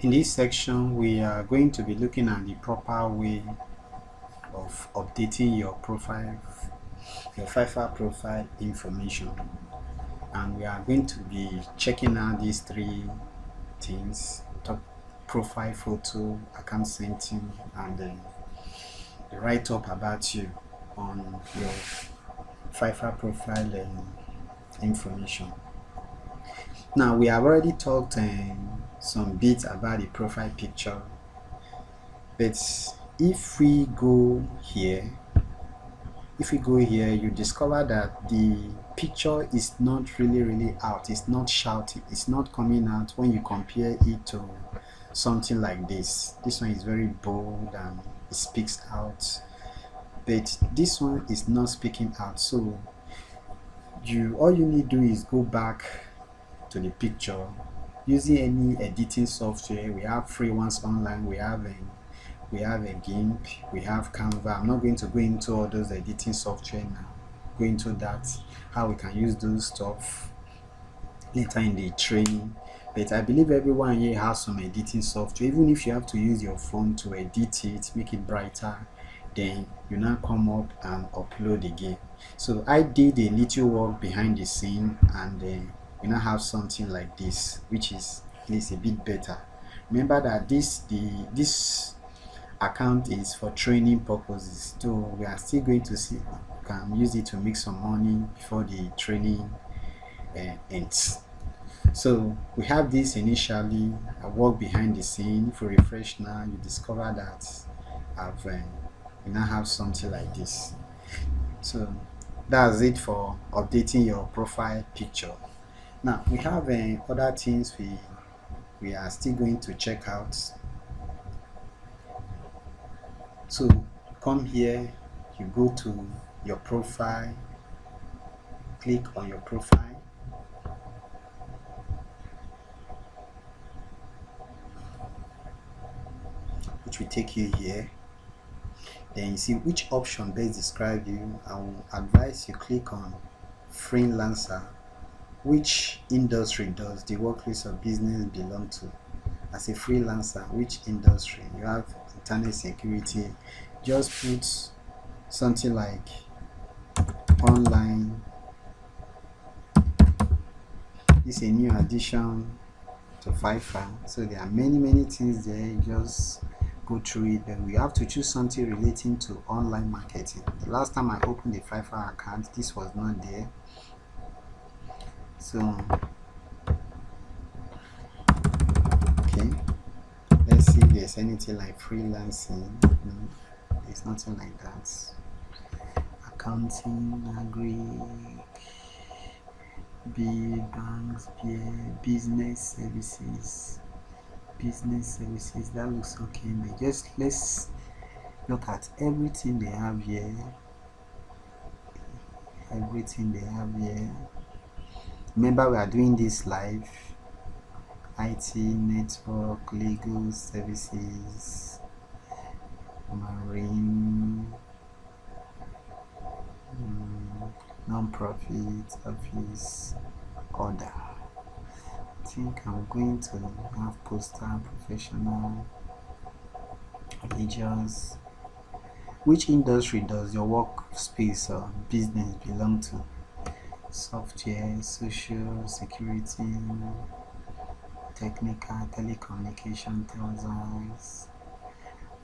In this section, we are going to be looking at the proper way of updating your profile, your Fiverr profile information. And we are going to be checking out these three things: top profile photo, account setting, and the write-up about you on your Fiverr profile information. Now, we have already talked some bits about the profile picture, but if we go here, you discover that the picture is not really out. It's not shouting, it's not coming out when you compare it to something like this. This one is very bold and it speaks out, but this one is not speaking out. So all you need to do is go back to the picture using any editing software. We have free ones online. We have a GIMP, we have Canva. I'm not going to go into all those editing software now. Go into that, how we can use those stuff later in the training. But I believe everyone here has some editing software. Even if you have to use your phone to edit it, make it brighter, then you now come up and upload again. So I did a little work behind the scene, and we now have something like this, which is at least a bit better. Remember that this account is for training purposes, so we are still going to see we can use it to make some money before the training ends. So we have this initially. I work behind the scene. If you refresh now, you discover that we now have something like this. So that's it for updating your profile picture. Now we have other things we are still going to check out. So come here, you go to your profile, click on your profile, which will take you here. Then you see which option best describe you. I will advise you click on freelancer. Which industry does the workplace of business belong to? As a freelancer, which industry? You have internet security. Just put something like online. This is a new addition to Fiverr, so there are many things there. You just go through it. Then we have to choose something relating to online marketing. The last time I opened a Fiverr account, this was not there. So okay, let's see if there's anything like freelancing. No, there's nothing like that. Accounting, agri, banks, business services. That looks okay. But just let's look at everything they have here. Remember, we are doing this live. IT, network, legal services, marine, non-profit, office, order. I think I'm going to have postal, professional, religious. Which industry does your workspace or business belong to? Software, social, security, technical, telecommunication, tells.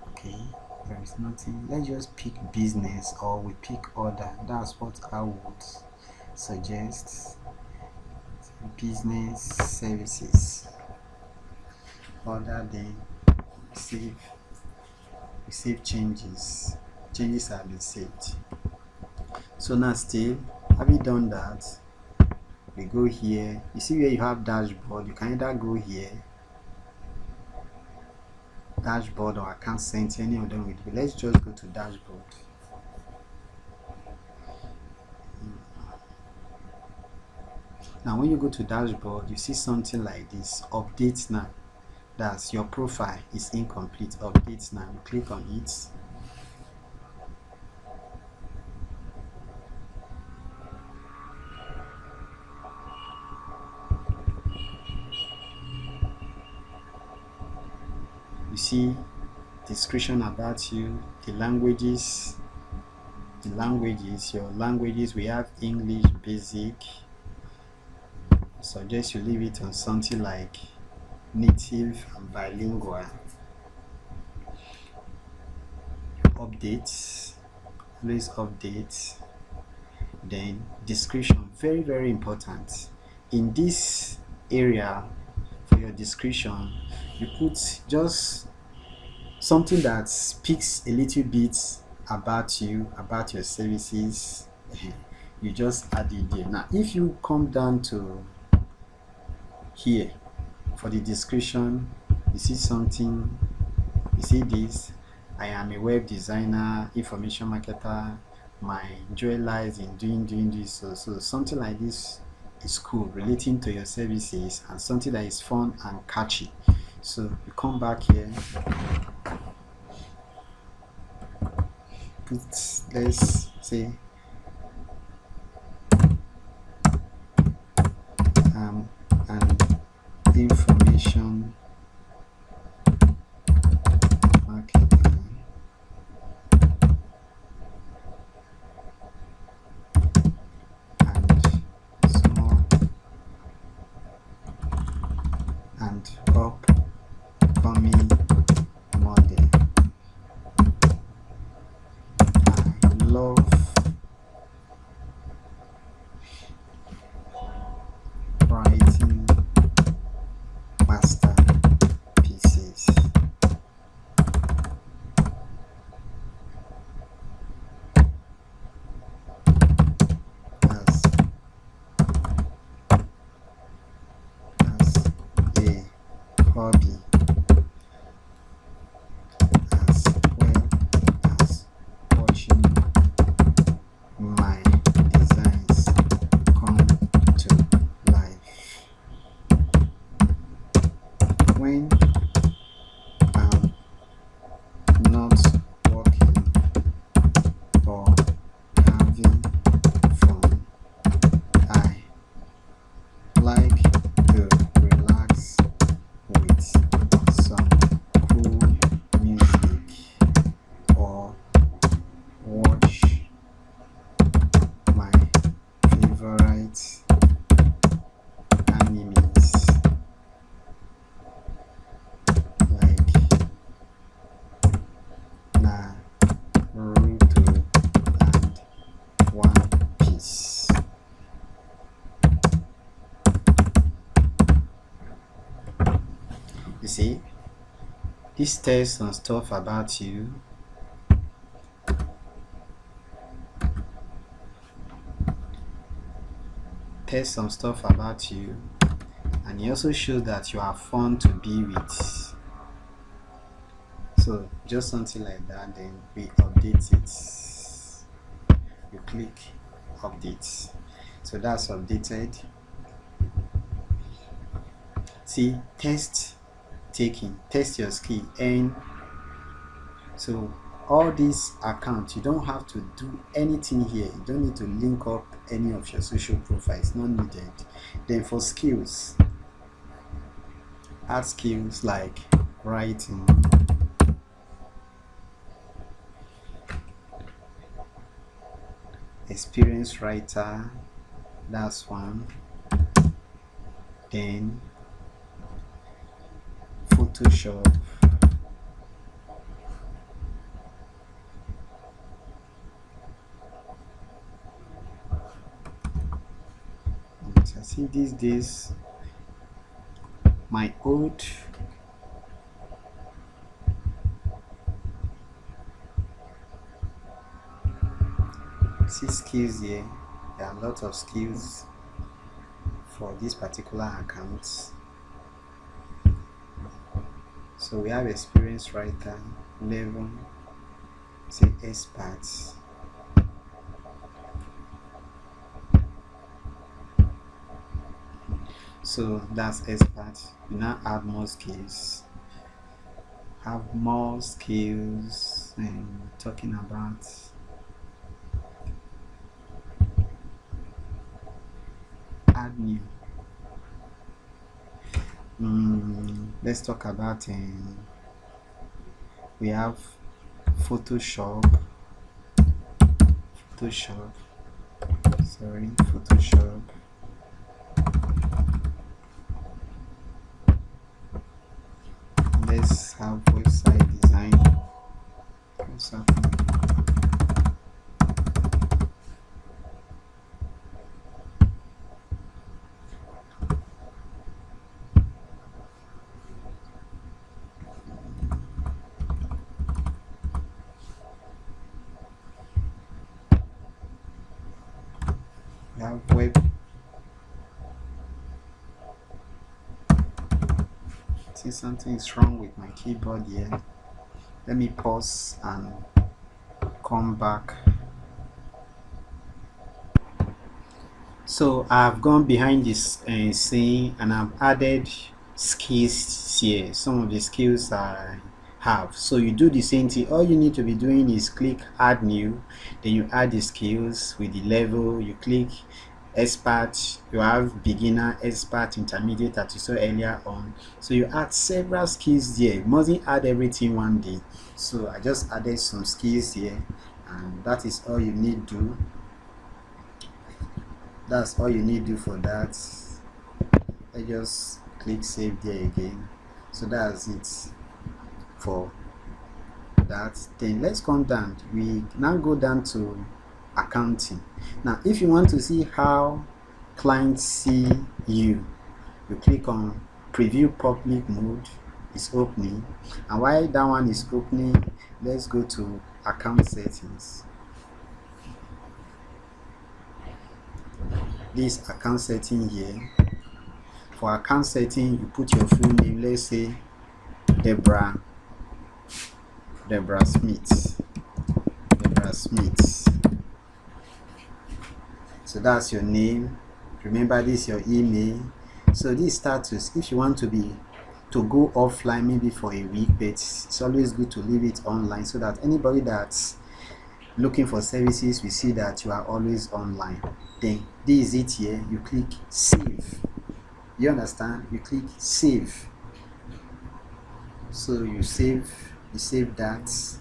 Okay, there is nothing. Let's just pick business, or we pick order. That's what I would suggest. Business services. Order, then save changes. Changes have been saved. So now still, having done that, we go here. You see where you have dashboard. You can either go here, dashboard, or account center. Any of them will do. Let's just go to dashboard. Now when you go to dashboard, you see something like this: update now. That's your profile is incomplete. Update now. You click on it. see description about you, the languages, your languages. We have English basic. I suggest you leave it on something like native and bilingual. Updates, always updates. Then description, very very important. In this area for your description, you put just something that speaks a little bit about you, about your services. You just add it there. Now if you come down to here for the description, you see something, you see this: I am a web designer, information marketer, my joy lies in doing this. So something like this is cool, relating to your services, and something that is fun and catchy. So you come back here, put, let's say, and information marketer, and small and upcoming model. I love writing masterpieces. As a hobby, as well as watching my designs come to life. When I'm not working or having fun, I like to relax with some cool music or watch my favorite animes like Naruto and One Piece. You see, this tells some stuff about you. Tells some stuff about you, and it also shows that you are fun to be with. So just something like that. Then we update it. You click update. So that's updated. See, test taking, test your skill. And so all these accounts, you don't have to do anything here. You don't need to link up any of your social profiles, not needed. Then for skills, add skills like writing, experienced writer, that's one. Then Photoshop, I see these days my old see skills here. There are a lot of skills for this particular account. So we have experienced writer, level, say experts. So that's expert. You now add more skills. Have more skills, and talking about add new. Let's talk about We have Photoshop, Photoshop, sorry, Photoshop. Let's have website design. What's happening? We have web. See, something is wrong with my keyboard here. Let me pause and come back. So I've gone behind this scene and I've added skills here, some of the skills I have. So you do the same thing. All you need to be doing is click add new, then you add the skills with the level. You click expert, you have beginner, expert, intermediate that you saw earlier on. So you add several skills there. You mustn't add everything one day. So I just added some skills here, and that is all you need to do. That's all you need to do for that. I just click save there again. So that's it for that. Then let's come down. We now go down to accounting. Now if you want to see how clients see you, you click on preview public mode. It's opening, and while that one is opening, let's go to account settings. This account setting here. For account setting, you put your full name. Let's say Deborah Smith. So that's your name. Remember, this is your email. So this status, if you want to go offline maybe for a week, but it's always good to leave it online so that anybody that's looking for services will see that you are always online. Then this is it here. You click save. You understand? You click save. So you save that.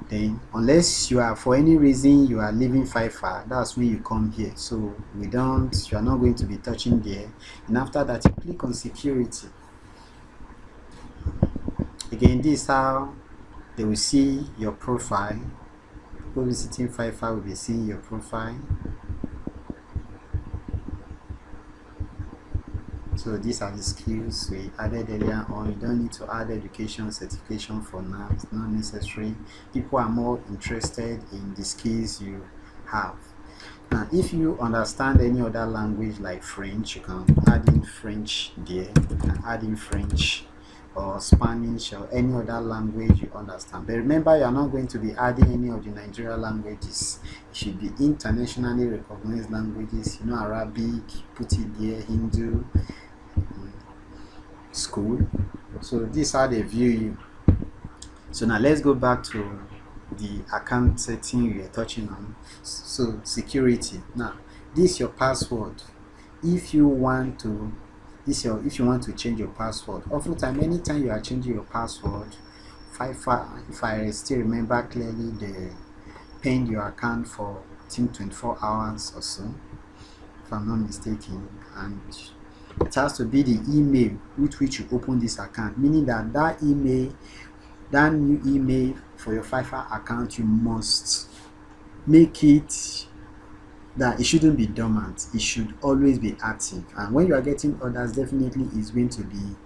Then unless you are, for any reason you are leaving Fiverr, that's when you come here. So you are not going to be touching there. And after that, you click on security. Again, this is how they will see your profile. People visiting Fiverr will be seeing your profile. So these are the skills we added earlier on. You don't need to add education certification for now. It's not necessary. People are more interested in the skills you have. Now, if you understand any other language like French, you can add in French there. You can add in French or Spanish or any other language you understand. But remember, you are not going to be adding any of the Nigerian languages. It should be internationally recognized languages. You know, Arabic, put it there, Hindu, school. So these are the view you. So now let's go back to the account setting we are touching on. So security. Now this is your password. If you want to change your password, oftentimes anytime you are changing your password, if I still remember clearly, they paying your account for I think 24 hours or so, if I'm not mistaken, and it has to be the email with which you open this account, meaning that new email for your Fiverr account, you must make it that it shouldn't be dormant. It should always be active, and when you are getting orders, definitely it's going to be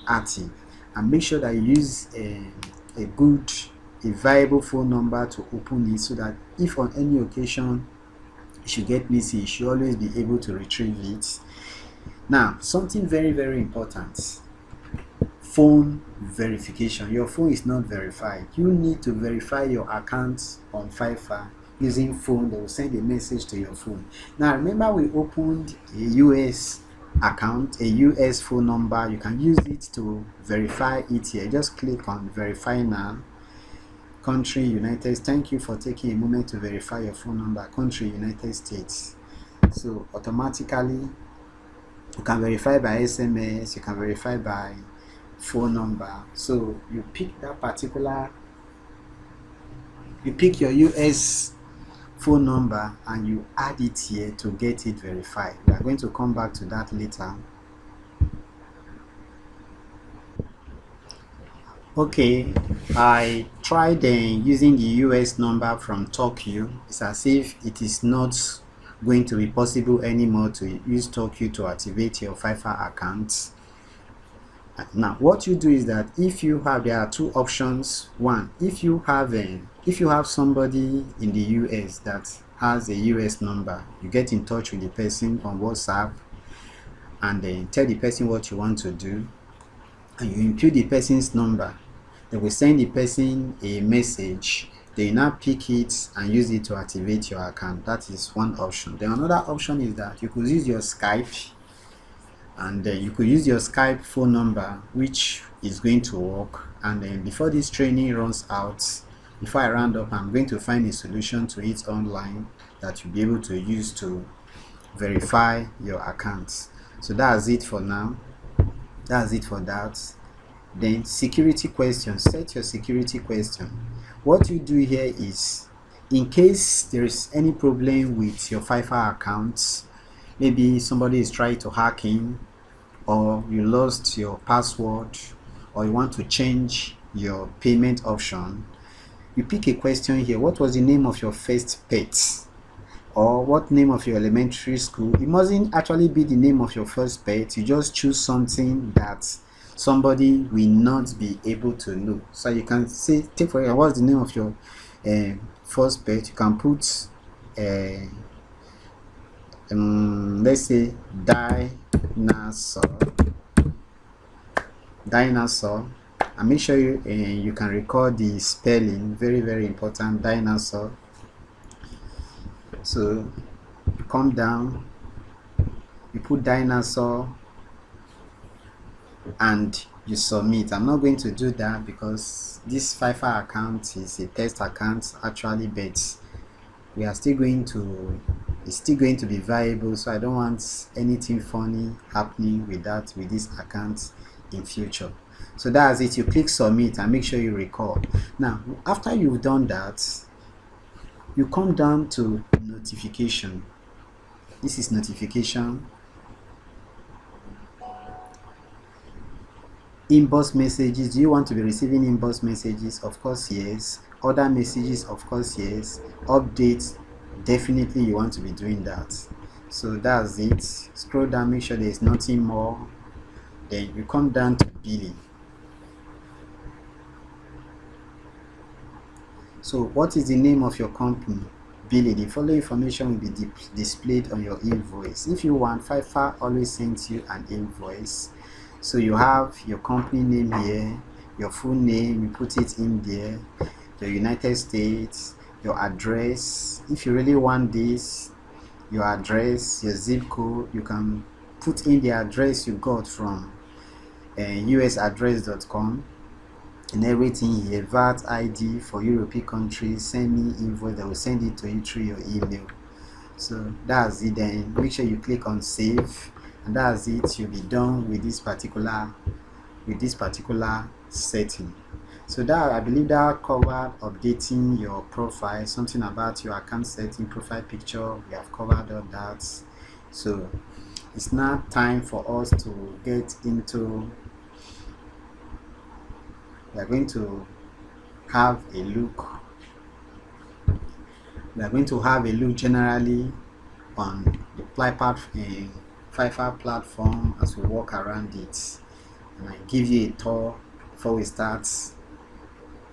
active. And make sure that you use a viable phone number to open it, so that if on any occasion it should get missing, you should always be able to retrieve it. Now, something very, very important: phone verification. Your phone is not verified. You need to verify your account on Fiverr using phone. They will send a message to your phone. Now remember, we opened a US account, a US phone number. You can use it to verify it here. Just click on verify now. Country United States. Thank you for taking a moment to verify your phone number. Country United States. So automatically you can verify by SMS, you can verify by phone number. So you pick your US phone number and you add it here to get it verified. We are going to come back to that later. Okay, I tried using the US number from Tokyo. It's as if it is not going to be possible anymore to use Tokyo to activate your Fiverr account. Now, what you do is that there are two options. One, if you have somebody in the US that has a US number, you get in touch with the person on WhatsApp and then tell the person what you want to do, and you input the person's number. They will send the person a message. They now pick it and use it to activate your account. That is one option. Then another option is that you could use your Skype, and then you could use your Skype phone number, which is going to work. And then before this training runs out, before I round up, I'm going to find a solution to it online that you'll be able to use to verify your accounts. So that's it for now. That's it for that. Then security question. Set your security question. What you do here is, in case there is any problem with your Fiverr accounts, maybe somebody is trying to hack in, or you lost your password, or you want to change your payment option, you pick a question here. What was the name of your first pet? Or what name of your elementary school? It mustn't actually be the name of your first pet. You just choose something that somebody will not be able to know. So you can say, take for example, what's the name of your first pet? You can put let's say dinosaur, and make sure you can record the spelling. Very, very important. Dinosaur. So come down, you put dinosaur and you submit. I'm not going to do that because this Fiverr account is a test account actually, but we are still going to it's still going to be viable, so I don't want anything funny happening with this account in future. So that's it. You click submit and make sure you record. Now after you've done that, you come down to notification. This is notification. Inbox messages. Do you want to be receiving inbox messages? Of course yes. Other messages? Of course yes. Updates? Definitely you want to be doing that. So that's it. Scroll down, make sure there is nothing more. Then you come down to billing. So what is the name of your company? Billing. The following information will be displayed on your invoice. If you want, Fiverr always sends you an invoice. So you have your company name here, your full name, you put it in there, your United States, your address. If you really want this, your address, your zip code, you can put in the address you got from usaddress.com and everything here. VAT ID for European countries. Send me invoice, they will send it to you through your email. So that's it. Then make sure you click on save, and that's it. You'll be done with this particular setting. So that, I believe that covered updating your profile, something about your account setting, profile picture. We have covered all that. So it's now time for us to get into, we are going to have a look generally on the Fiverr platform as we walk around it, and I give you a tour before we start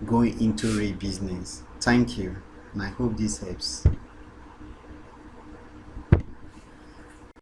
going into real business. Thank you, and I hope this helps.